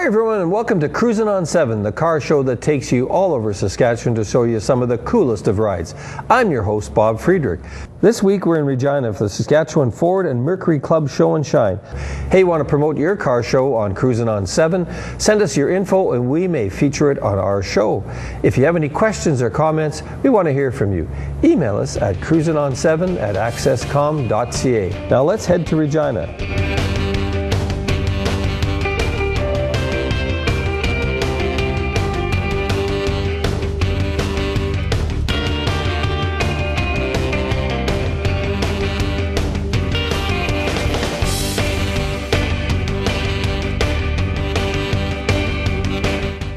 Hi everyone, and welcome to Cruisin' on 7, the car show that takes you all over Saskatchewan to show you some of the coolest of rides. I'm your host, Bob Friedrich. This week we're in Regina for the Saskatchewan Ford and Mercury Club Show and Shine. Hey, want to promote your car show on Cruisin' on 7? Send us your info and we may feature it on our show. If you have any questions or comments, we want to hear from you. Email us at cruisingon7@accesscom.ca. Now let's head to Regina.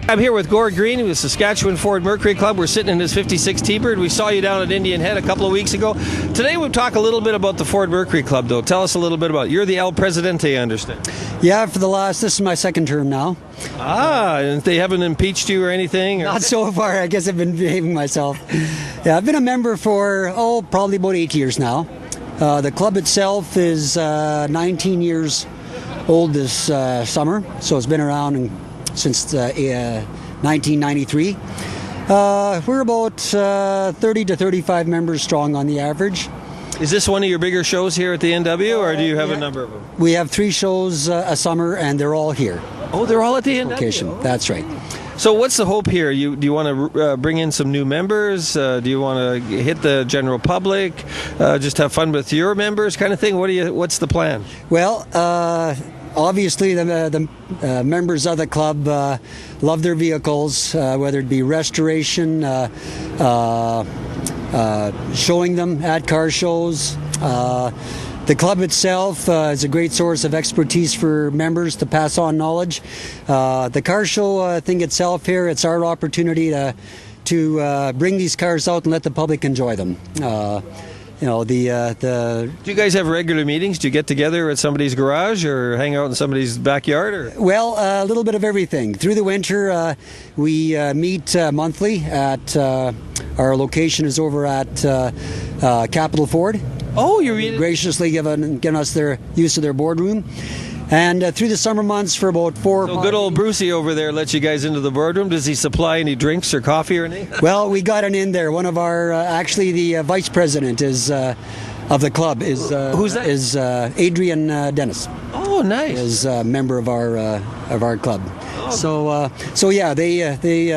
I'm here with Gord Green with Saskatchewan Ford Mercury Club. We're sitting in his 56 T-Bird. We saw you down at Indian Head a couple of weeks ago. Today we'll talk a little bit about the Ford Mercury Club, though. Tell us a little bit about it. You're the El Presidente, I understand. Yeah, this is my second term now. Ah, and they haven't impeached you or anything? Or? Not so far. I guess I've been behaving myself. Yeah, I've been a member for, probably about 8 years now. The club itself is 19 years old this summer, so it's been around since 1993. We're about 30 to 35 members strong on the average. Is this one of your bigger shows here at the NW, or do you have a number of them? We have 3 shows a summer, and they're all here. Oh, they're all at the NW? Location. Oh. That's right. So what's the hope here? Do you want to bring in some new members? Do you want to hit the general public? Just have fun with your members kind of thing? What's the plan? Well, obviously, the members of the club love their vehicles, whether it be restoration, showing them at car shows. The club itself is a great source of expertise for members to pass on knowledge. The car show thing itself here, it's our opportunity to bring these cars out and let the public enjoy them. Do you guys have regular meetings? Do you get together at somebody's garage or hang out in somebody's backyard? Or? Well, a little bit of everything. Through the winter, we meet monthly at our location is over at Capital Ford. Oh, you're really graciously given us their use of their boardroom. And through the summer months for about 4 or 5 good old Brucey over there lets you guys into the boardroom. Does he supply any drinks or coffee or anything? Well, we got an in there. One of our, actually the vice president is of the club is who's that? Is Adrian Dennis. Oh, nice. Is a member of our club. Oh. So yeah, they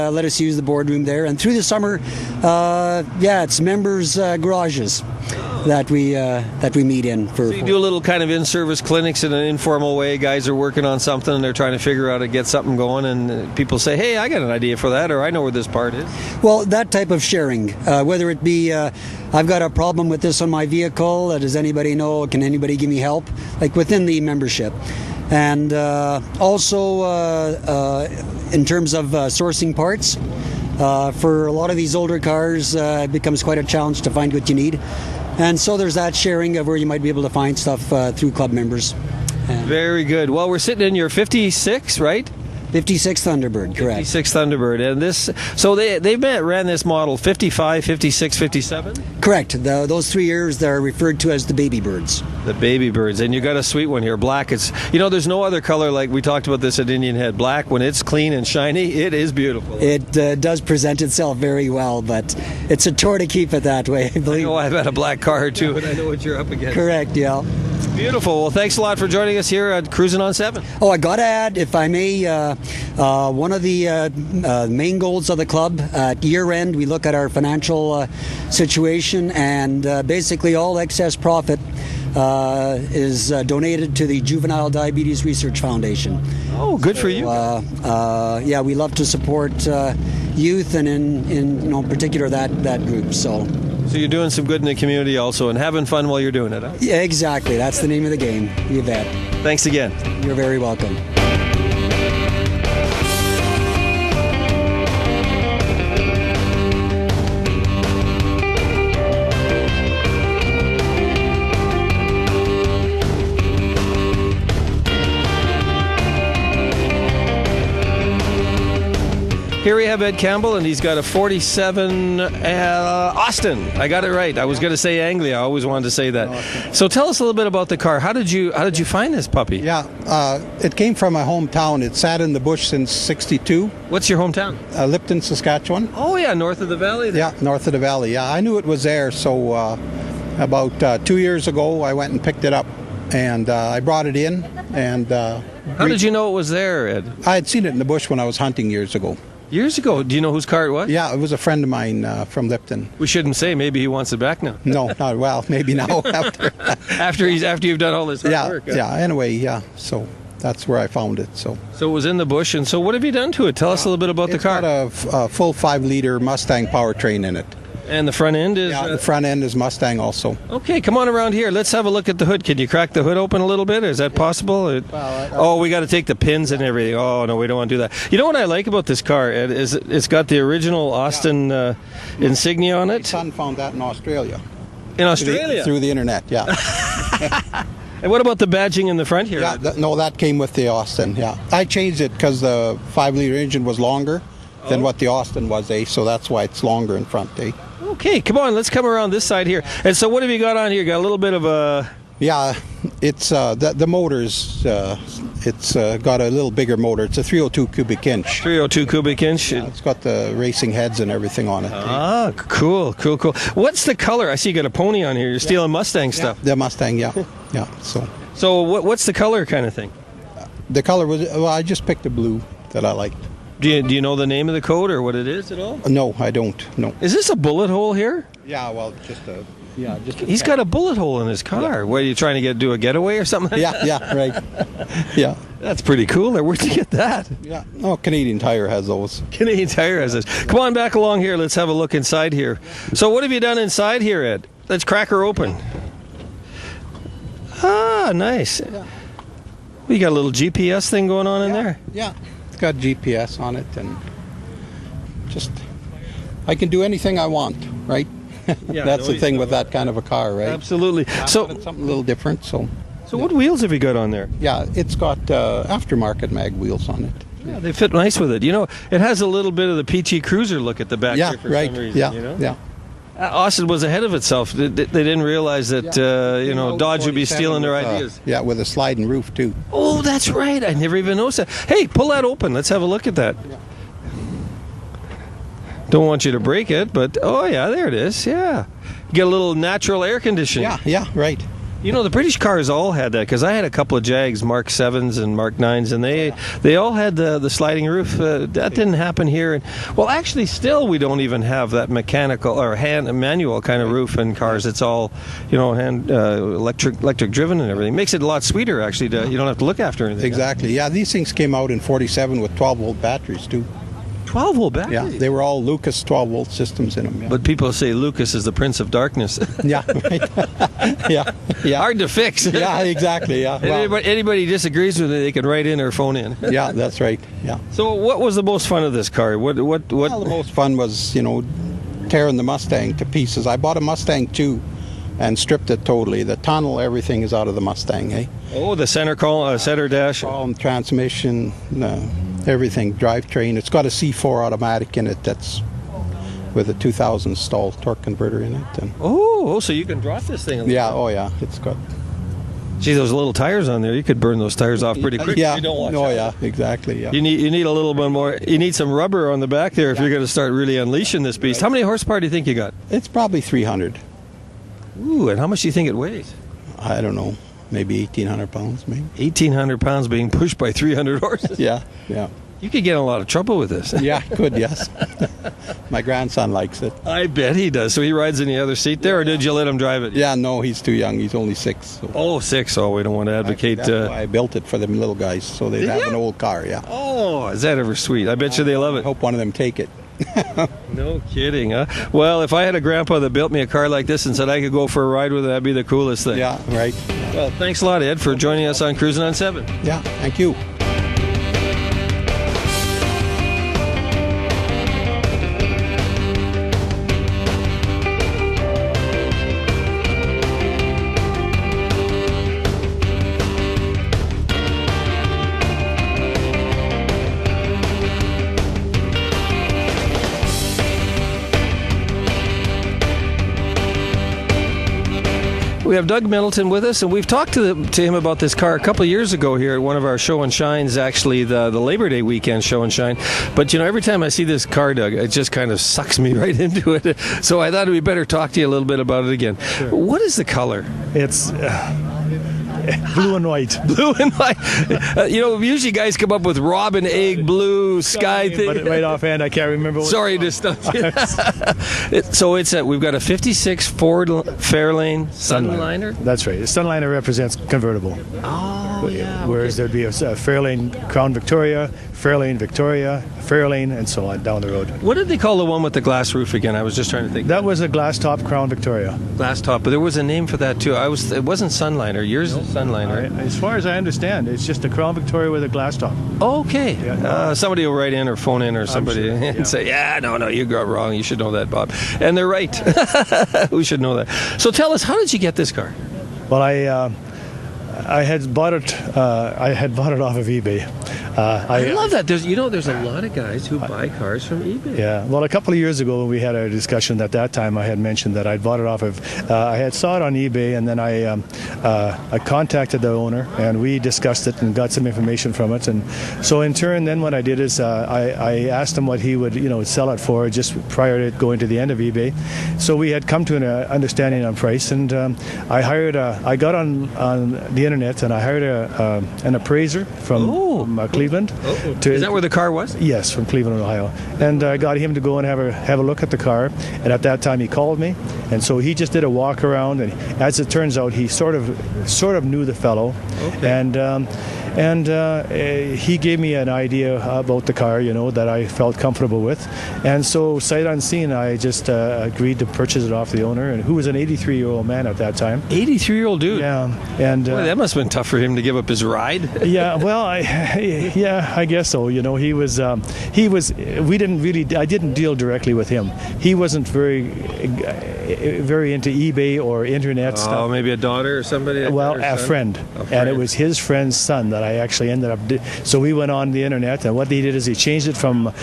let us use the boardroom there, and through the summer, it's members' garages that we meet in. So you do a little kind of in-service clinics in an informal way. Guys are working on something and they're trying to figure out how to get something going, and people say, "Hey, I got an idea for that," or "I know where this part is." Well, that type of sharing, whether it be I've got a problem with this on my vehicle. Does anybody know? Can anybody give me help? Like within the membership. And also in terms of sourcing parts, for a lot of these older cars, it becomes quite a challenge to find what you need. And so there's that sharing of where you might be able to find stuff through club members. Very good. Well, we're sitting in your 56, right? 56 Thunderbird, correct. 56 Thunderbird. And this, so they ran this model 55, 56, 57? Correct. Those 3 years they're referred to as the baby birds. The baby birds. And you got a sweet one here, black. It's, there's no other color like we talked about this at Indian Head. Black, when it's clean and shiny, it is beautiful. It does present itself very well, but it's a chore to keep it that way, I believe. I know I've had a black car too, and I know what you're up against. Correct, yeah. Beautiful. Well, thanks a lot for joining us here at Cruisin' on 7. Oh, I got to add, if I may, one of the main goals of the club at year end, we look at our financial situation, and basically all excess profit is donated to the Juvenile Diabetes Research Foundation. Oh, good for you. Yeah, we love to support youth, and in particular that group. So you're doing some good in the community also, and having fun while you're doing it, huh? Yeah, exactly. That's the name of the game. You bet. Thanks again. You're very welcome. Here we have Ed Campbell, and he's got a 47 Austin. I got it right. I was going to say Anglia. I always wanted to say that. So tell us a little bit about the car. How did you find this puppy? Yeah, it came from my hometown. It sat in the bush since '62. What's your hometown? Lipton, Saskatchewan. Oh yeah, north of the valley there. Yeah, north of the valley. Yeah, I knew it was there. So about 2 years ago, I went and picked it up, and I brought it in. And how did you know it was there, Ed? I had seen it in the bush when I was hunting years ago. Years ago? Do you know whose car it was? Yeah, it was a friend of mine from Lipton. We shouldn't say. Maybe he wants it back now. No, not well. Maybe now after you've done all this hard work. Yeah. Anyway, yeah. So that's where I found it. So it was in the bush. And so what have you done to it? Tell us a little bit about the car. It's got a full 5-liter Mustang powertrain in it. And the front end is? Yeah, the front end is Mustang also. Okay, come on around here. Let's have a look at the hood. Can you crack the hood open a little bit? Is that possible? Oh, we got to take the pins and everything. Oh, no, we don't want to do that. You know what I like about this car, Ed, is it's got the original Austin insignia on it. My son found that in Australia. In Australia? Through the internet, yeah. And what about the badging in the front here? Yeah, no, that came with the Austin, yeah. I changed it because the 5-liter engine was longer than what the Austin was, so that's why it's longer in front, Okay, come on, let's come around this side here. And so what have you got on here? Got a little bit of a... Yeah, it's the motor's, it's got a little bigger motor. It's a 302 cubic inch. 302 cubic inch? Yeah, it's got the racing heads and everything on it. Ah, cool. What's the color? I see you got a pony on here. You're stealing Mustang stuff. Yeah, the Mustang, yeah. So what's the color kind of thing? The color was, I just picked a blue that I liked. Do you know the name of the coat or what it is at all? No, I don't. No. Is this a bullet hole here? Yeah, well, just a. He's got a bullet hole in his car. Yeah. What are you trying to do a getaway or something? Yeah, right. Yeah. That's pretty cool. Where'd you get that? Yeah. Oh, Canadian Tire has those. Canadian Tire has this. Come on back along here. Let's have a look inside here. So what have you done inside here, Ed? Let's crack her open. Ah, nice. Yeah. You got a little GPS thing going on in there? Yeah. Got GPS on it, and just I can do anything I want, right? Yeah, that's the thing with that kind of a car, right? Absolutely. So something a little different. So what wheels have you got on there? Yeah, it's got aftermarket mag wheels on it. Yeah, they fit nice with it. You know, it has a little bit of the PT Cruiser look at the back. Yeah, here for right. Some reason, yeah, you know? Yeah. Austin was ahead of itself. They didn't realize that Dodge would be stealing their ideas. Yeah, with a sliding roof too. Oh, that's right. I never even noticed that. Hey, pull that open. Let's have a look at that. Yeah. Don't want you to break it, but oh yeah, there it is. Yeah, get a little natural air conditioning. Yeah, right. You know, the British cars all had that, because I had a couple of Jags, Mark 7s and Mark 9s, and they all had the sliding roof. That didn't happen here. And, well, actually, still we don't even have that mechanical or manual kind of roof in cars. It's all, electric driven and everything. Makes it a lot sweeter, actually. You don't have to look after anything. Exactly. Yeah, these things came out in '47 with 12-volt batteries too. 12-volt batteries? Yeah, they were all Lucas 12-volt systems in them. Yeah. But people say Lucas is the Prince of Darkness. Yeah, right. yeah. Hard to fix. Yeah, exactly. Yeah. Anybody disagrees with it, they can write in or phone in. Yeah, that's right. Yeah. So, what was the most fun of this car? What? Well, the most fun was, tearing the Mustang to pieces. I bought a Mustang 2 and stripped it totally. The tunnel, everything is out of the Mustang, eh? Oh, the center dash. Transmission, everything, drivetrain. It's got a C4 automatic in it that's with a 2000 stall torque converter in it. And so you can drop this thing a little bit. Oh yeah, it's got... Gee, those little tires on there, you could burn those tires off pretty quick if you don't watch out. Yeah, exactly, yeah. You need a little bit more, you need some rubber on the back there if you're going to start really unleashing this beast. Right. How many horsepower do you think you got? It's probably 300. Ooh, and how much do you think it weighs? I don't know. Maybe 1,800 pounds, maybe. 1,800 pounds being pushed by 300 horses? Yeah. You could get in a lot of trouble with this. Yeah, could, yes. My grandson likes it. I bet he does. So he rides in the other seat there, or did you let him drive it? Yeah, no, he's too young. He's only 6. So. Oh, 6. Oh, we don't want to advocate... That's why I built it for them little guys, so they'd have an old car, yeah. Oh, is that ever sweet? I bet you they love it. I hope one of them take it. No kidding, huh? Well, if I had a grandpa that built me a car like this and said I could go for a ride with it, that'd be the coolest thing. Yeah, right. Well, thanks a lot, Ed, for joining us on Cruising on 7. Yeah, thank you. We have Doug Middleton with us, and we've talked to him about this car a couple of years ago here at one of our show and shines, actually the Labor Day weekend show and shine. But every time I see this car, Doug, it just kind of sucks me right into it. So I thought we better talk to you a little bit about it again. Sure. What is the color? It's blue and white. Blue and white. Usually guys come up with robin egg blue sky thing. But right offhand, I can't remember. Sorry to stop you. So we've got a '56 Ford Fairlane Sunliner. That's right. The Sunliner represents convertible. Oh, yeah. Whereas there'd be a Fairlane Crown Victoria, Fairlane Victoria, Fairlane, and so on down the road. What did they call the one with the glass roof again? I was just trying to think. That was a glass top Crown Victoria. Glass top, but there was a name for that too. It wasn't Sunliner. Yours is Sunliner. As far as I understand, it's just a Crown Victoria with a glass top. Okay. Yeah. Somebody will write in or phone in or somebody and say, no, you got it wrong. You should know that, Bob. And they're right. We should know that. So tell us, how did you get this car? Well, I had bought it. I had bought it off of eBay. I love that. There's a lot of guys who buy cars from eBay. Yeah. Well, a couple of years ago, when we had a discussion at that time, I had mentioned that I'd bought it off of. I had saw it on eBay, and then I contacted the owner, and we discussed it and got some information from it. And so, in turn, then what I did is I asked him what he would sell it for just prior to going to the end of eBay. So we had come to an understanding on price, and I got on the internet, and I hired an appraiser from Cleveland. Is that where the car was? Yes, from Cleveland, Ohio. And I got him to go and have a look at the car. And at that time, he called me, and so he just did a walk around. And as it turns out, he sort of knew the fellow, and he gave me an idea about the car, that I felt comfortable with. And so, sight unseen, I just agreed to purchase it off the owner, and who was an 83-year-old man at that time. 83-year-old dude. Yeah, and boy, that must have been tough for him to give up his ride. Yeah, well, I guess so. He was. We didn't really. I didn't deal directly with him. He wasn't very into eBay or internet stuff. Oh, maybe a daughter or somebody. A friend, and it was his friend's son that I actually ended up. So we went on the internet, and what he did is he changed it from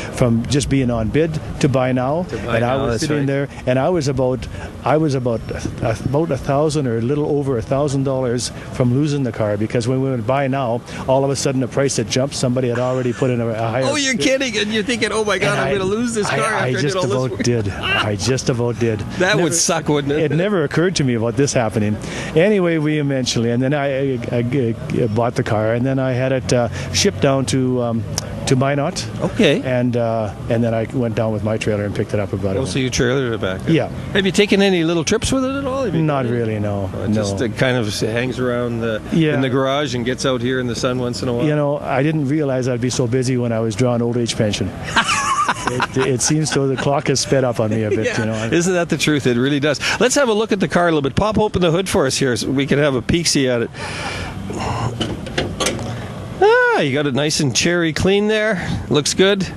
just being on bid to buy now. I was sitting there, and I was about $1,000 or a little over $1,000 from losing the car, because when we went buy now, all of a sudden the price had jumped. Somebody had already put in a higher. Oh, you're kidding! And you're thinking, oh my God, I'm going to lose this car. I just about did. I just about did. That would suck, wouldn't it? It never occurred to me about this happening. Anyway, we eventually, and then I bought the car, and then I had it shipped down to Minot. Okay. And then I went down with my trailer and picked it up about it. So you trailered it back. Yeah. Have you taken any little trips with it at all? Not really, no. Just it kind of hangs around in the garage and gets out here in the sun once in a while. I didn't realize I'd be so busy when I was drawing old age pension. It seems though the clock has sped up on me a bit. Yeah. Isn't that the truth? It really does. Let's have a look at the car a little bit. Pop open the hood for us here so we can have a peek-see at it. You got it nice and cherry clean there. Looks good.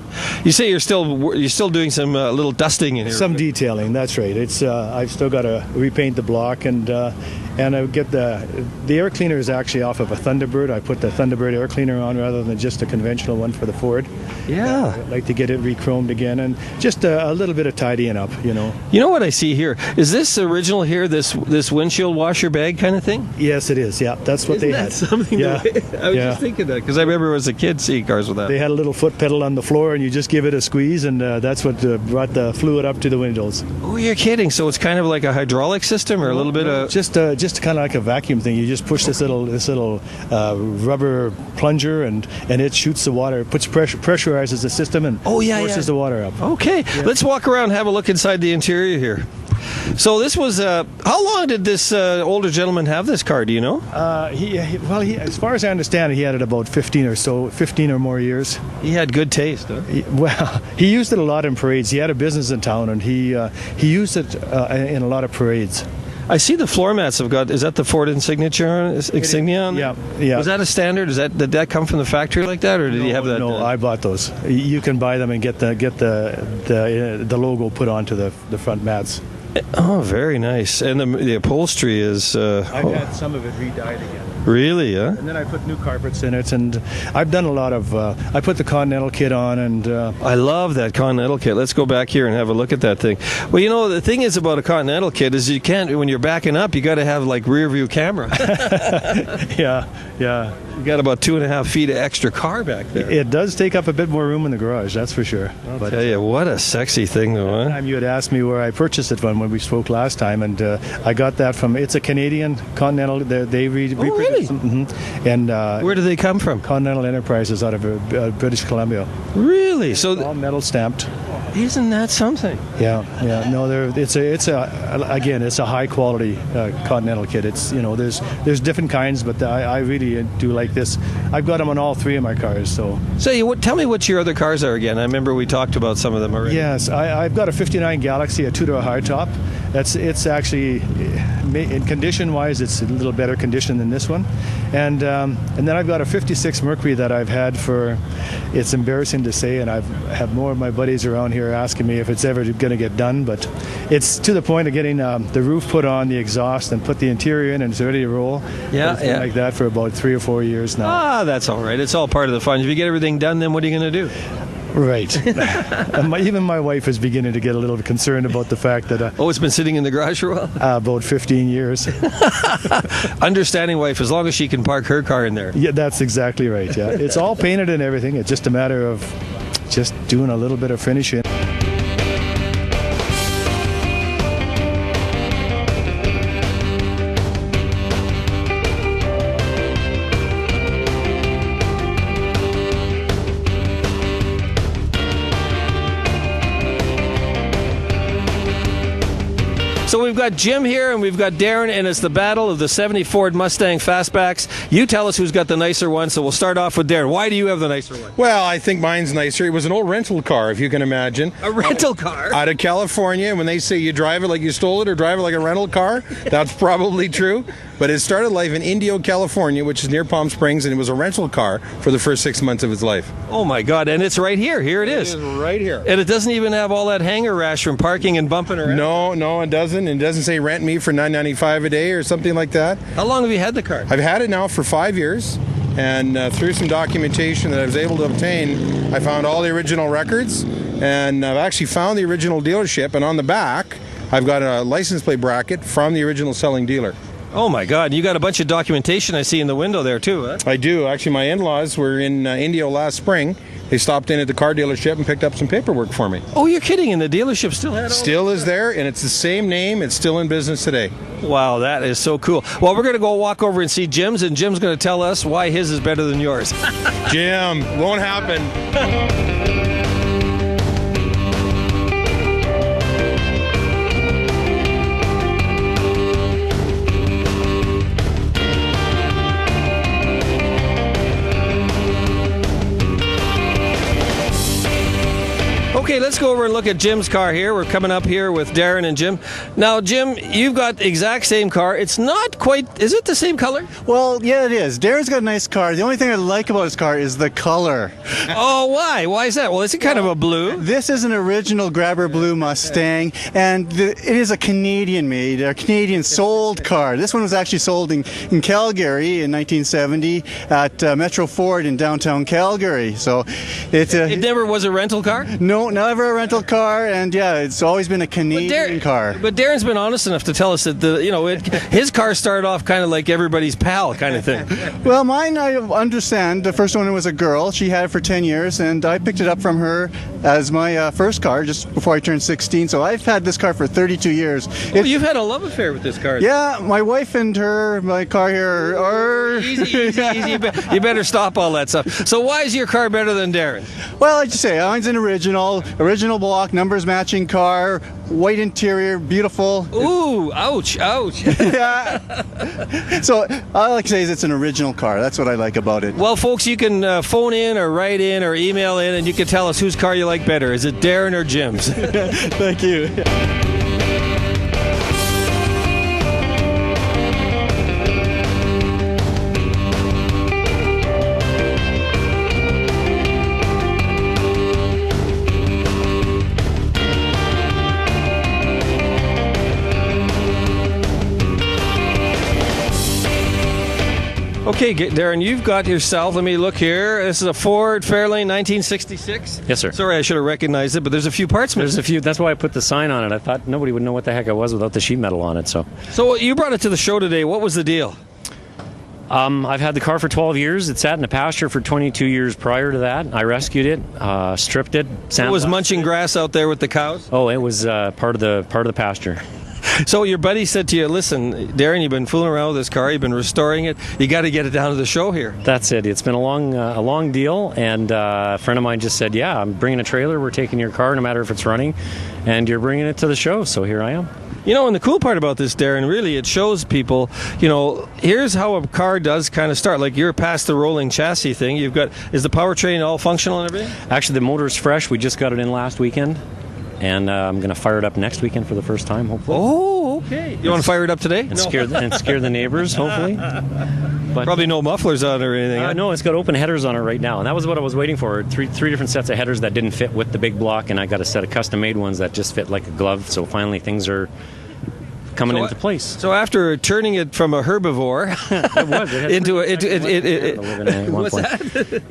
You say you're still doing some little dusting in here. Some detailing. That's right. It's I've still got to repaint the block, and I get the air cleaner is actually off of a Thunderbird. I put the Thunderbird air cleaner on rather than just a conventional one for the Ford. Yeah. I'd like to get it re-chromed again, and just a little bit of tidying up. You know what I see here? Is this original here? This windshield washer bag kind of thing? Yes, it is. Yeah, that's what they had. Something. Yeah. I was just thinking that because I remember as a kid seeing cars with that. They had a little foot pedal on the floor, and you just give it a squeeze, and that's what brought the fluid up to the windows. Oh, you're kidding! So it's kind of like a hydraulic system, or a little bit of just kind of like a vacuum thing. You just push this little rubber plunger, and it shoots the water, pressurizes the system, and forces the water up. Okay, let's walk around and have a look inside the interior here. So this was how long did this older gentleman have this car? Do you know? He as far as I understand, he had it about 15 or more years. He had good taste, huh? He used it a lot in parades. He had a business in town, and he used it in a lot of parades. I see the floor mats have got. Is that the Ford insignia on there? Yeah. Was that a standard? Did that come from the factory like that, or did he have that? No, I bought those. You can buy them and get the logo put onto the front mats. Oh, very nice. And the upholstery is... I've had some of it re-dyed again. Really, yeah? And then I put new carpets in it, and I've done a lot of... I put the Continental kit on, and... I love that Continental kit. Let's go back here and have a look at that thing. Well, you know, the thing is about a Continental kit is you can't... When you're backing up, you got to have, like, rear-view camera. Yeah. You got about 2.5 feet of extra car back there. It does take up a bit more room in the garage, that's for sure. I'll tell you, what a sexy thing, though, huh? Time you had asked me where I purchased it from when we spoke last time, and I got that from... It's a Canadian Continental. They really? And where do they come from? Continental Enterprises out of British Columbia. Really? So All metal stamped. isn't that something? Yeah. No, it's a high quality Continental kit. It's there's different kinds, but I really do like this. I've got them on all three of my cars. So tell me what your other cars are again. I remember we talked about some of them already. Yes, I've got a '59 Galaxy, a two-door hardtop. It's actually, in condition-wise, it's a little better condition than this one, and then I've got a '56 Mercury that I've had for. It's embarrassing to say, and I've had more of my buddies around here asking me if it's ever going to get done, but it's to the point of getting the roof put on, the exhaust, and put the interior in, and it's ready to roll. Yeah. It's been like that for about 3 or 4 years now. Ah, that's all right. It's all part of the fun. If you get everything done, then what are you going to do? Right. And even my wife is beginning to get a little concerned about the fact that... It's been sitting in the garage for a while? About 15 years. Understanding wife, as long as she can park her car in there. Yeah, that's exactly right, yeah. It's all painted and everything. It's just a matter of just doing a little bit of finishing. So we've got Jim here and we've got Darren, and it's the battle of the 70 Ford Mustang Fastbacks. You tell us who's got the nicer one, so we'll start off with Darren. Why do you have the nicer one? Well, I think mine's nicer. It was an old rental car, if you can imagine. A rental car? Out of California. When they say you drive it like you stole it or drive it like a rental car, that's probably true. But it started life in Indio, California, which is near Palm Springs, and it was a rental car for the first 6 months of its life. Oh my God, and it's right here. Here it is. It is right here. And it doesn't even have all that hanger rash from parking and bumping around. No, it doesn't. It doesn't say rent me for $9.95 a day or something like that. How long have you had the car? I've had it now for 5 years, and through some documentation that I was able to obtain, I found all the original records, and I've actually found the original dealership, and on the back, I've got a license plate bracket from the original selling dealer. Oh my God, you got a bunch of documentation I see in the window there too, huh? I do. Actually, my in-laws were in Indio last spring. They stopped in at the car dealership and picked up some paperwork for me. Oh, you're kidding, and the dealership still had all Still is there, and it's the same name. It's still in business today. Wow, that is so cool. Well, we're going to go walk over and see Jim's, and Jim's going to tell us why his is better than yours. Jim, won't happen. Okay, let's go over and look at Jim's car here. We're coming up here with Darren and Jim. Now, Jim, you've got the exact same car. It's not quite... Is it the same color? Well, yeah, it is. Darren's got a nice car. The only thing I like about his car is the color. Oh, why? Why is that? Well, is it kind of a blue? This is an original Grabber Blue Mustang, and it is a Canadian-made, a Canadian-sold car. This one was actually sold in Calgary in 1970 at Metro Ford in downtown Calgary. So it never was a rental car? No, never a rental car, and yeah, it's always been a Canadian car. But Darren's been honest enough to tell us that his car started off kind of like everybody's pal kind of thing. Well, mine, I understand. The first one was a girl. She had it for 10 years, and I picked it up from her as my first car just before I turned 16. So I've had this car for 32 years. You've had a love affair with this car. Yeah, my wife and my car here are... Easy. You better stop all that stuff. So why is your car better than Darren? Well, I just say, mine's an original block, numbers matching car, white interior, beautiful. Ooh, ouch. Yeah. So all I like to say is it's an original car. That's what I like about it. Well, folks, you can phone in or write in or email in, and you can tell us whose car you like better. Is it Darren or Jim's? Thank you. Okay, Darren, you've got yourself, let me look here. This is a Ford Fairlane 1966? Yes, sir. Sorry, I should have recognized it, but there's a few parts missing. There's a few. That's why I put the sign on it. I thought nobody would know what the heck it was without the sheet metal on it. So you brought it to the show today. What was the deal? I've had the car for 12 years. It sat in a pasture for 22 years prior to that. I rescued it, stripped it. It was munching grass out there with the cows? Oh, it was part of the pasture. So your buddy said to you, listen, Darren, you've been fooling around with this car, you've been restoring it, you got to get it down to the show here. That's it. It's been a long deal, and a friend of mine just said, yeah, I'm bringing a trailer, we're taking your car, no matter if it's running, and you're bringing it to the show, so here I am. You know, and the cool part about this, Darren, really, it shows people, here's how a car does kind of start. Like, you're past the rolling chassis thing. Is the powertrain all functional and everything? Actually, the motor's fresh. We just got it in last weekend. And I'm going to fire it up next weekend for the first time, hopefully. Oh, okay. You want to fire it up today? And scare the neighbors, hopefully. But probably no mufflers on it or anything. No, it's got open headers on it right now. And that was what I was waiting for. Three different sets of headers that didn't fit with the big block. And I got a set of custom-made ones that just fit like a glove. So finally things are coming into place. So after turning it from a herbivore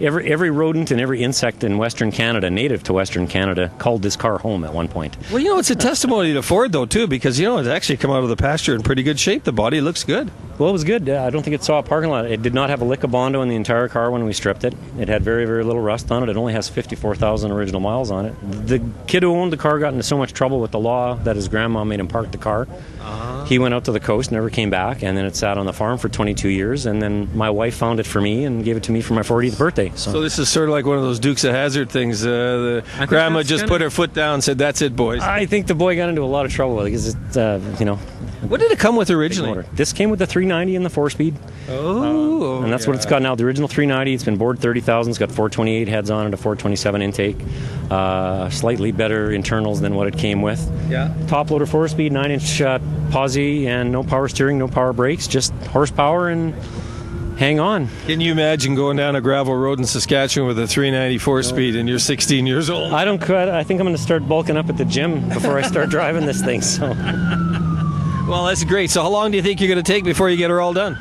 every rodent and every insect in Western Canada, native to Western Canada, called this car home at one point. Well, it's a testimony to Ford, though, too, because, it's actually come out of the pasture in pretty good shape. The body looks good. Well, it was good. I don't think it saw a parking lot. It did not have a lick of Bondo in the entire car when we stripped it. It had very, very little rust on it. It only has 54,000 original miles on it. The kid who owned the car got into so much trouble with the law that his grandma made him park the car. He went out to the coast, never came back, and then it sat on the farm for 22 years, and then my wife found it for me and gave it to me for my 40th birthday. So this is sort of like one of those Dukes of Hazzard things. The grandma just put her foot down and said, that's it, boys. I think the boy got into a lot of trouble with it because it's, What did it come with originally? This came with the 390 and the 4-speed. Oh. And that's what it's got now. The original 390, it's been bored 30,000. It's got 428 heads on it, a 427 intake. Slightly better internals than what it came with. Yeah. Top loader 4-speed, 9-inch posi, and no power steering, no power brakes, just horsepower and hang on. Can you imagine going down a gravel road in Saskatchewan with a 394 speed and you're 16 years old? I think I'm going to start bulking up at the gym before I start driving this thing. So. Well, that's great. So how long do you think you're going to take before you get her all done?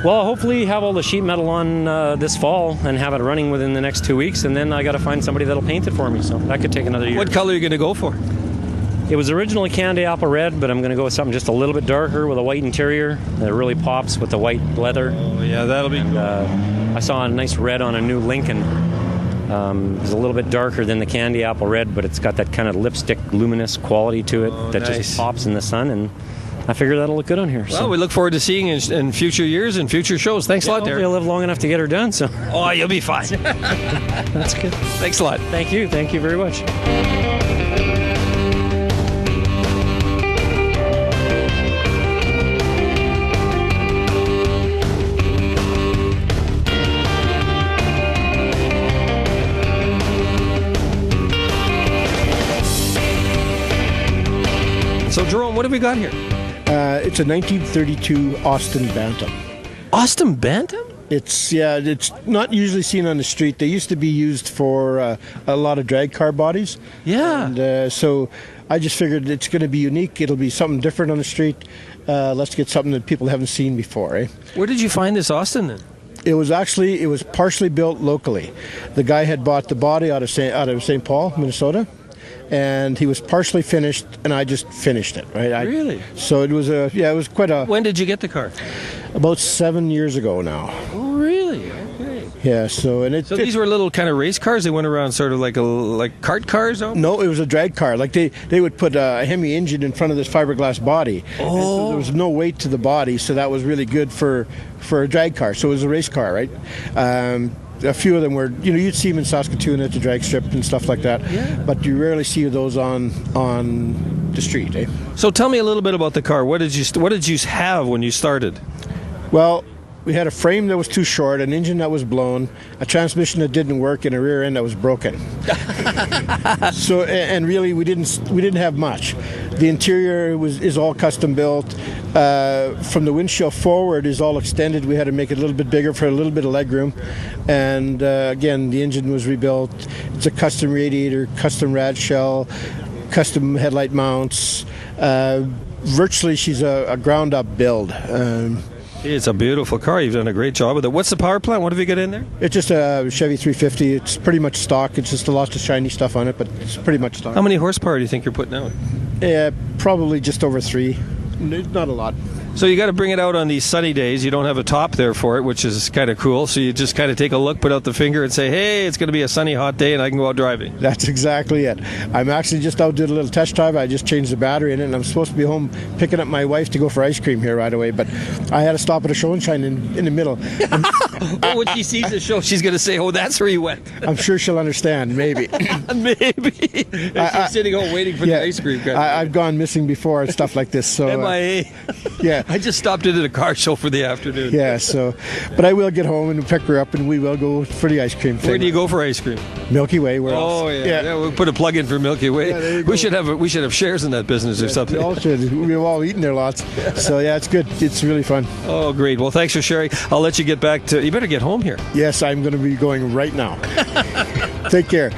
Well, hopefully have all the sheet metal on this fall and have it running within the next 2 weeks, and then I got to find somebody that'll paint it for me, so that could take another year. What color are you going to go for? It was originally candy apple red, but I'm going to go with something just a little bit darker with a white interior that really pops with the white leather. Oh, yeah, that'll be cool. I saw a nice red on a new Lincoln. It's a little bit darker than the candy apple red, but it's got that kind of lipstick luminous quality to it that just pops in the sun, and I figure that'll look good on here. Well, we look forward to seeing you in future years and future shows. Thanks a lot, Darren. I'll live long enough to get her done. So. Oh, you'll be fine. That's good. Thanks a lot. Thank you. Thank you very much. So, Jerome, what have we got here? It's a 1932 Austin Bantam. Austin Bantam? It's not usually seen on the street. They used to be used for a lot of drag car bodies. Yeah. And so I just figured it's going to be unique. It'll be something different on the street. Let's get something that people haven't seen before, eh? Where did you find this Austin then? It was partially built locally. The guy had bought the body out of St. Paul, Minnesota. And he was partially finished, and I just finished it. Right? Really? So it was quite a. When did you get the car? About 7 years ago now. Oh, really? Okay. Yeah. So these were little kind of race cars. They went around sort of like kart cars. Almost? No, it was a drag car. Like they would put a Hemi engine in front of this fiberglass body. Oh. And so there was no weight to the body, so that was really good for a drag car. So it was a race car, right? A few of them were, you'd see them in Saskatoon at the drag strip and stuff like that. Yeah. But you rarely see those on the street, eh? So tell me a little bit about the car. What did you have when you started? Well, we had a frame that was too short, an engine that was blown, a transmission that didn't work, and a rear end that was broken. So, and really, we didn't have much. The interior is all custom built. From the windshield forward is all extended. We had to make it a little bit bigger for a little bit of legroom. And again, the engine was rebuilt. It's a custom radiator, custom rad shell, custom headlight mounts. Virtually, she's a ground-up build. It's a beautiful car. You've done a great job with it. What's the power plant? What have you got in there? It's just a Chevy 350. It's pretty much stock. It's just a lot of shiny stuff on it, but it's pretty much stock. How many horsepower do you think you're putting out? Probably just over 3. Not a lot. So you got to bring it out on these sunny days. You don't have a top there for it, which is kind of cool. So you just kind of take a look, put out the finger, and say, "Hey, it's going to be a sunny, hot day, and I can go out driving." That's exactly it. I'm actually just out, did a little test drive. I just changed the battery in it, and I'm supposed to be home picking up my wife to go for ice cream here right away. But I had to stop at a show and shine in the middle. Well, when she sees the show, she's going to say, "Oh, that's where you went." I'm sure she'll understand. Maybe. Maybe. She's sitting home waiting for the ice cream. I've gone missing before and stuff like this. So MIA. Yeah. I just stopped into the car show for the afternoon. Yeah, so, but I will get home and pick her up, and we will go for the ice cream thing. Where do you go for ice cream? Milky Way. Where else? Oh yeah, we'll put a plug in for Milky Way. Yeah, we should have shares in that business or something. We all should. We've all eaten there lots. So yeah, it's good. It's really fun. Oh, great. Well, thanks for sharing. I'll let you get back to. You better get home here. Yes, I'm going to be going right now. Take care.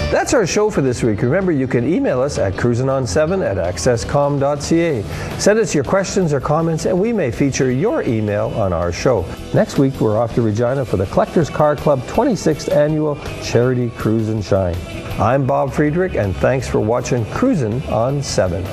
That's our show for this week. Remember, you can email us at cruisingon7@accesscom.ca. Send us your questions or comments, and we may feature your email on our show. Next week, we're off to Regina for the Collectors Car Club 26th Annual Charity Cruise and Shine. I'm Bob Friedrich, and thanks for watching Cruisin' on 7.